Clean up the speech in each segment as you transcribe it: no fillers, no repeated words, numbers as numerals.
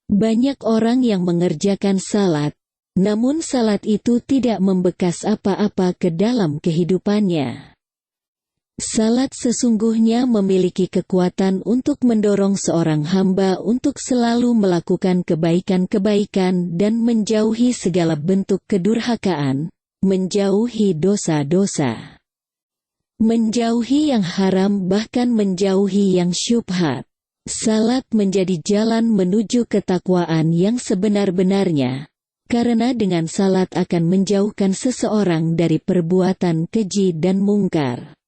Banyak orang yang mengerjakan salat, namun salat itu tidak membekas apa-apa ke dalam kehidupannya. Salat sesungguhnya memiliki kekuatan untuk mendorong seorang hamba untuk selalu melakukan kebaikan-kebaikan dan menjauhi segala bentuk kedurhakaan, menjauhi dosa-dosa, menjauhi yang haram, bahkan menjauhi yang syubhat. Salat menjadi jalan menuju ketakwaan yang sebenar-benarnya, karena dengan salat akan menjauhkan seseorang dari perbuatan keji dan mungkar.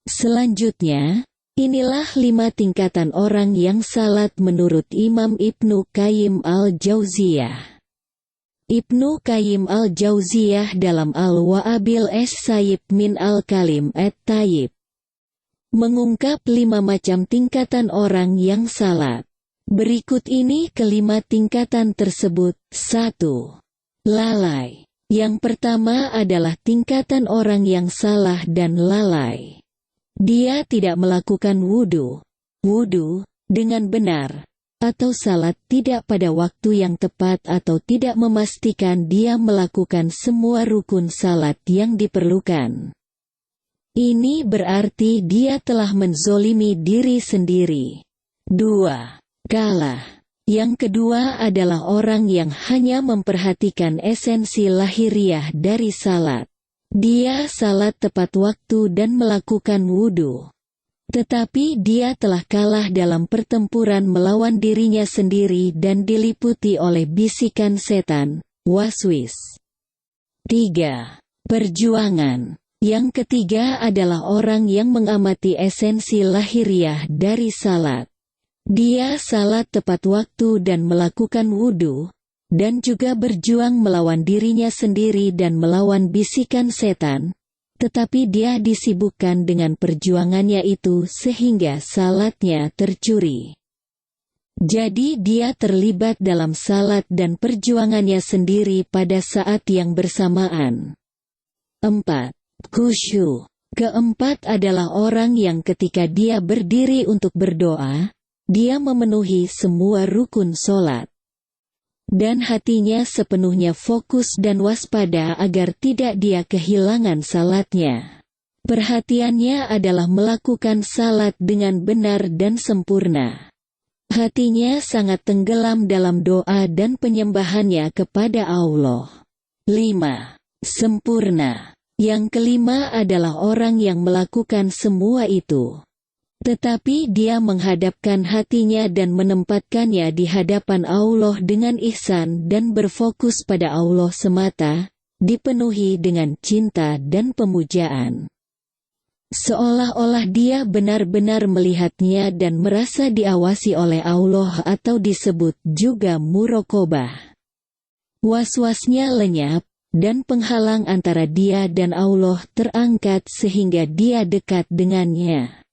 Selanjutnya, inilah 5 tingkatan orang yang salat menurut Imam Ibnu Qayyim al-Jauziyah. Ibnu Qayyim al-Jauziyah dalam Al-Wa'abil Es-Sayyib min Al-Kalim At-Tayyib mengungkap 5 macam tingkatan orang yang salat. Berikut ini kelima tingkatan tersebut. 1. Lalai. Yang pertama adalah tingkatan orang yang salah dan lalai. Dia tidak melakukan wudu dengan benar, atau salat tidak pada waktu yang tepat, atau tidak memastikan dia melakukan semua rukun salat yang diperlukan. Ini berarti dia telah menzolimi diri sendiri. 2. Kalah. Yang kedua adalah orang yang hanya memperhatikan esensi lahiriah dari salat. Dia salat tepat waktu dan melakukan wudu, tetapi dia telah kalah dalam pertempuran melawan dirinya sendiri dan diliputi oleh bisikan setan, waswis. 3. Perjuangan. Yang ketiga adalah orang yang mengamati esensi lahiriah dari salat. Dia salat tepat waktu dan melakukan wudu, dan juga berjuang melawan dirinya sendiri dan melawan bisikan setan, tetapi dia disibukkan dengan perjuangannya itu sehingga salatnya tercuri. Jadi dia terlibat dalam salat dan perjuangannya sendiri pada saat yang bersamaan. 4. Khusyuk. Keempat adalah orang yang ketika dia berdiri untuk berdoa, dia memenuhi semua rukun solat, dan hatinya sepenuhnya fokus dan waspada agar tidak dia kehilangan salatnya. Perhatiannya adalah melakukan salat dengan benar dan sempurna. Hatinya sangat tenggelam dalam doa dan penyembahannya kepada Allah. 5. Sempurna. Yang kelima adalah orang yang melakukan semua itu, tetapi dia menghadapkan hatinya dan menempatkannya di hadapan Allah dengan ihsan dan berfokus pada Allah semata, dipenuhi dengan cinta dan pemujaan. Seolah-olah dia benar-benar melihatnya dan merasa diawasi oleh Allah, atau disebut juga muraqabah. Was-wasnya lenyap, dan penghalang antara dia dan Allah terangkat sehingga dia dekat dengannya.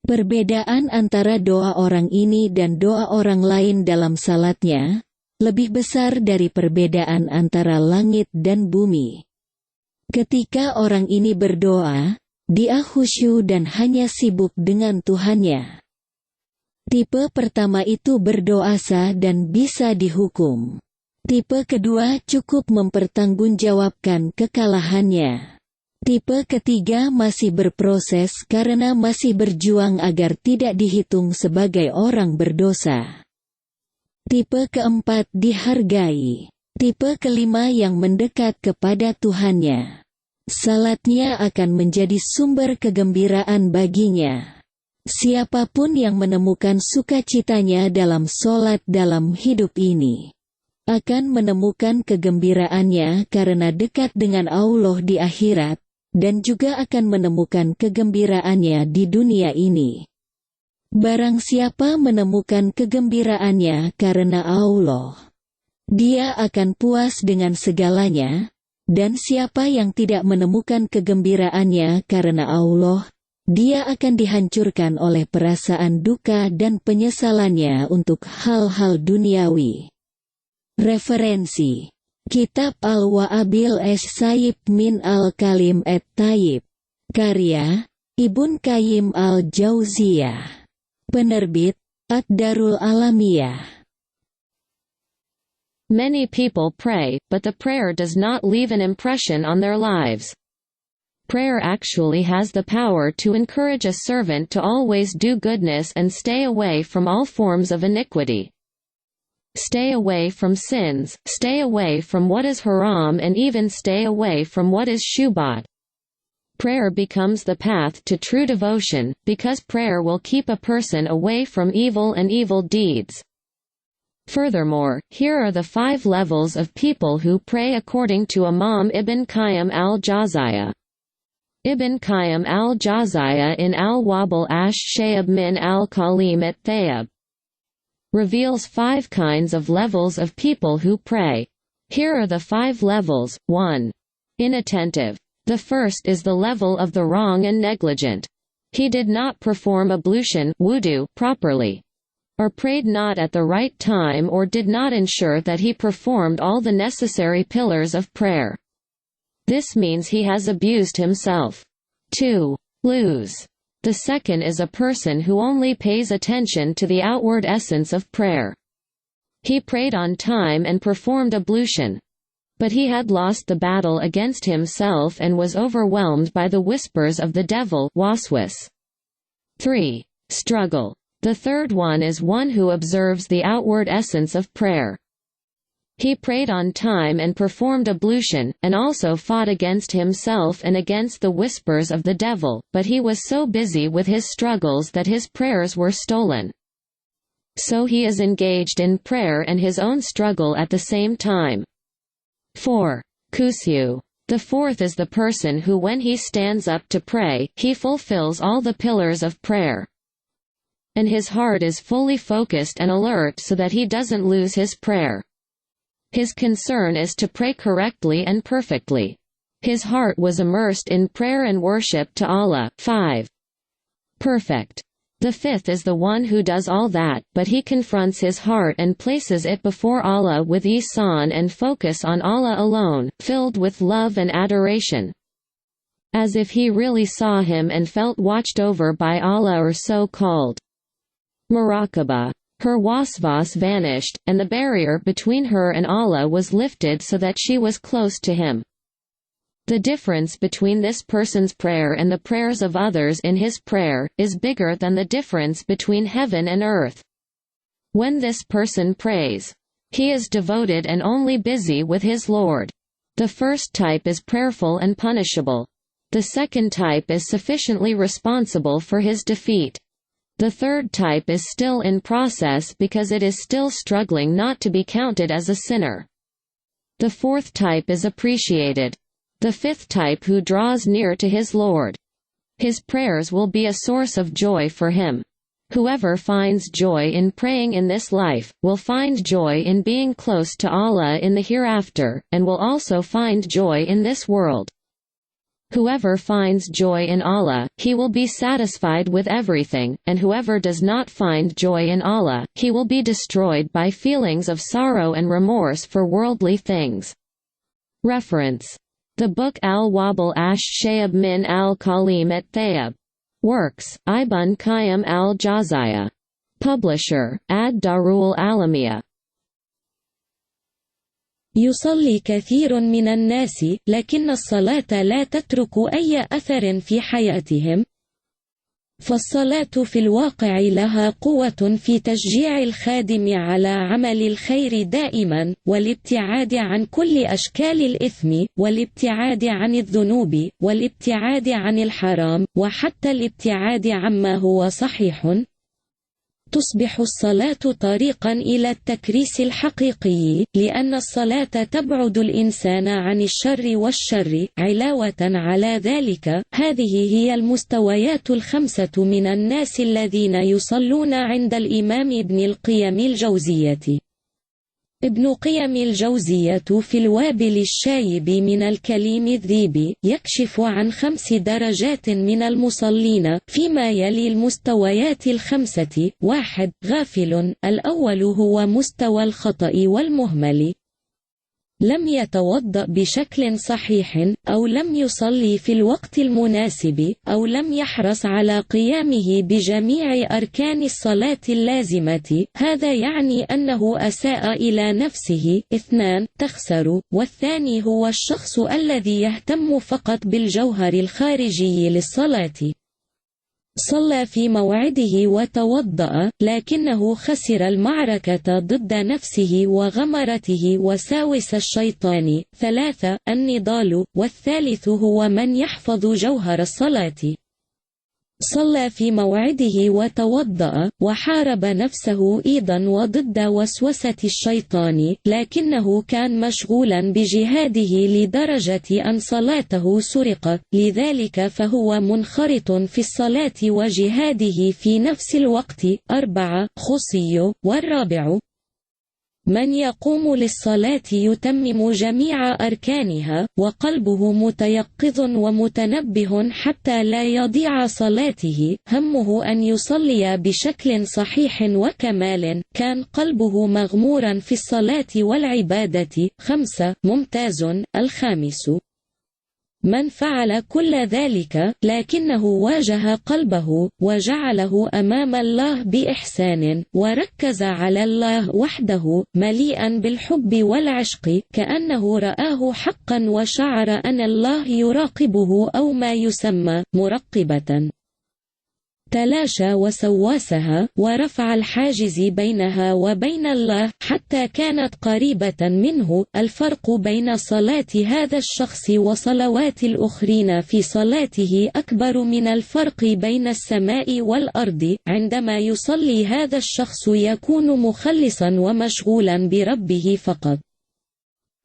Perbedaan antara doa orang ini dan doa orang lain dalam salatnya lebih besar dari perbedaan antara langit dan bumi. Ketika orang ini berdoa, dia khusyuk dan hanya sibuk dengan Tuhannya. Tipe pertama itu berdoa sah dan bisa dihukum. Tipe kedua cukup mempertanggungjawabkan kekalahannya. Tipe ketiga masih berproses karena masih berjuang agar tidak dihitung sebagai orang berdosa. Tipe keempat dihargai. Tipe kelima yang mendekat kepada Tuhannya. Salatnya akan menjadi sumber kegembiraan baginya. Siapapun yang menemukan sukacitanya dalam salat dalam hidup ini, akan menemukan kegembiraannya karena dekat dengan Allah di akhirat, dan juga akan menemukan kegembiraannya di dunia ini. Barang siapa menemukan kegembiraannya karena Allah, dia akan puas dengan segalanya, dan siapa yang tidak menemukan kegembiraannya karena Allah, dia akan dihancurkan oleh perasaan duka dan penyesalannya untuk hal-hal duniawi. Referensi: Kitab Al-Wa'abil Es-Sayyib min Al-Kalim At-Tayyib, karya Ibnu Qayyim al-Jauziyah, penerbit Ad-Darul Alamiyah. Many people pray, but the prayer does not leave an impression on their lives. Prayer actually has the power to encourage a servant to always do goodness and stay away from all forms of iniquity. Stay away from sins, stay away from what is haram, and even stay away from what is shubat. Prayer becomes the path to true devotion, because prayer will keep a person away from evil and evil deeds. Furthermore, here are the 5 levels of people who pray according to Imam Ibn Qayyim al-Jawziyya. Ibn Qayyim al-Jawziyya in al-Wabil ash-Shayb min al-Kalim at-Thayyib reveals 5 kinds of levels of people who pray. Here are the 5 levels. 1. Inattentive. The first is the level of the wrong and negligent. He did not perform ablution wudu properly, or prayed not at the right time, or did not ensure that he performed all the necessary pillars of prayer. This means he has abused himself. 2. Lose. The second is a person who only pays attention to the outward essence of prayer. He prayed on time and performed ablution, but he had lost the battle against himself and was overwhelmed by the whispers of the devil waswas. 3. Struggle. The third one is one who observes the outward essence of prayer. He prayed on time and performed ablution, and also fought against himself and against the whispers of the devil, but he was so busy with his struggles that his prayers were stolen. So he is engaged in prayer and his own struggle at the same time. 4. Khusyu. The fourth is the person who, when he stands up to pray, he fulfills all the pillars of prayer, and his heart is fully focused and alert so that he doesn't lose his prayer. His concern is to pray correctly and perfectly. His heart was immersed in prayer and worship to Allah. 5. Perfect. The fifth is the one who does all that, but he confronts his heart and places it before Allah with ihsan and focus on Allah alone, filled with love and adoration, as if he really saw him and felt watched over by Allah, or so-called muraqabah. Her waswas vanished, and the barrier between her and Allah was lifted so that she was close to him. The difference between this person's prayer and the prayers of others in his prayer is bigger than the difference between heaven and earth. When this person prays, he is devoted and only busy with his Lord. The first type is prayerful and punishable. The second type is sufficiently responsible for his defeat. The third type is still in process because it is still struggling not to be counted as a sinner. The fourth type is appreciated. The fifth type who draws near to his Lord. His prayers will be a source of joy for him. Whoever finds joy in praying in this life, will find joy in being close to Allah in the hereafter, and will also find joy in this world. Whoever finds joy in Allah, he will be satisfied with everything, and whoever does not find joy in Allah, he will be destroyed by feelings of sorrow and remorse for worldly things. Reference. The book Al-Wabil ash-Shayb min al-Kalim at-Thayyib. Works, Ibn Qayyim al-Jawziyya. Publisher, Ad-Darul Alamiyya. يصلي كثير من الناس، لكن الصلاة لا تترك أي أثر في حياتهم. فالصلاة في الواقع لها قوة في تشجيع الخادم على عمل الخير دائما، والابتعاد عن كل أشكال الإثم، والابتعاد عن الذنوب، والابتعاد عن الحرام، وحتى الابتعاد عما هو صحيح. تصبح الصلاة طريقا إلى التكريس الحقيقي، لأن الصلاة تبعد الإنسان عن الشر والشر. علاوة على ذلك، هذه هي المستويات الخمسة من الناس الذين يصلون عند الإمام ابن القيم الجوزية. ابن قيم الجوزية في الوابل الشايب من الكليم الذيب يكشف عن 5 درجات من المصلين فيما يلي المستويات الخمسة. 1. غافل. الأول هو مستوى الخطأ والمهمل. لم يتوضأ بشكل صحيح، أو لم يصلي في الوقت المناسب، أو لم يحرص على قيامه بجميع أركان الصلاة اللازمة، هذا يعني أنه أساء إلى نفسه. 2. تخسر. والثاني هو الشخص الذي يهتم فقط بالجوهر الخارجي للصلاة. صلى في موعده وتوضأ، لكنه خسر المعركة ضد نفسه وغمرته وساوس الشيطان. 3. النضال. والثالث هو من يحفظ جوهر الصلاة. صلى في موعده وتوضأ، وحارب نفسه أيضا وضد وسوسة الشيطان، لكنه كان مشغولا بجهاده لدرجة أن صلاته سرقت، لذلك فهو منخرط في الصلاة وجهاده في نفس الوقت. 4. خصي. والرابع من يقوم للصلاة يتمم جميع أركانها، وقلبه متيقظ ومتنبه حتى لا يضيع صلاته، همه أن يصلي بشكل صحيح وكمال، كان قلبه مغمورا في الصلاة والعبادة. 5. ممتاز. الخامس من فعل كل ذلك، لكنه واجه قلبه وجعله أمام الله بإحسان، وركز على الله وحده، مليئا بالحب والعشق، كأنه رآه حقا وشعر أن الله يراقبه، أو ما يسمى مرقبة. تلاشى وسواسها، ورفع الحاجز بينها وبين الله حتى كانت قريبة منه. الفرق بين صلاة هذا الشخص وصلوات الآخرين في صلاته أكبر من الفرق بين السماء والأرض. عندما يصلي هذا الشخص يكون مخلصا ومشغولا بربه فقط.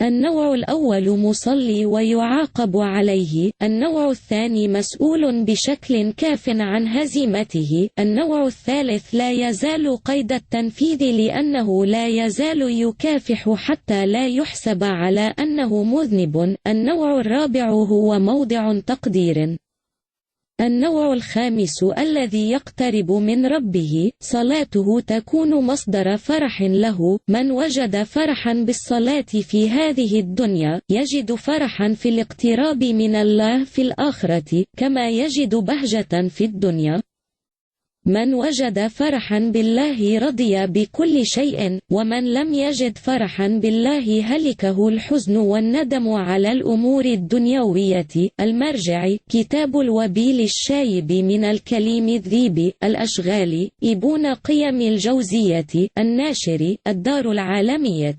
النوع الأول مصلي ويعاقب عليه، النوع الثاني مسؤول بشكل كاف عن هزيمته، النوع الثالث لا يزال قيد التنفيذ لأنه لا يزال يكافح حتى لا يحسب على أنه مذنب، النوع الرابع هو موضع تقدير. النوع الخامس الذي يقترب من ربه، صلاته تكون مصدر فرح له. من وجد فرحا بالصلاة في هذه الدنيا، يجد فرحا في الاقتراب من الله في الآخرة، كما يجد بهجة في الدنيا. من وجد فرحا بالله رضي بكل شيء، ومن لم يجد فرحا بالله هلكه الحزن والندم على الأمور الدنيوية. المرجع: كتاب الوبيل الشايب من الكليم الذيب. الأشغال: ابن قيم الجوزية. الناشر: الدار العالمية.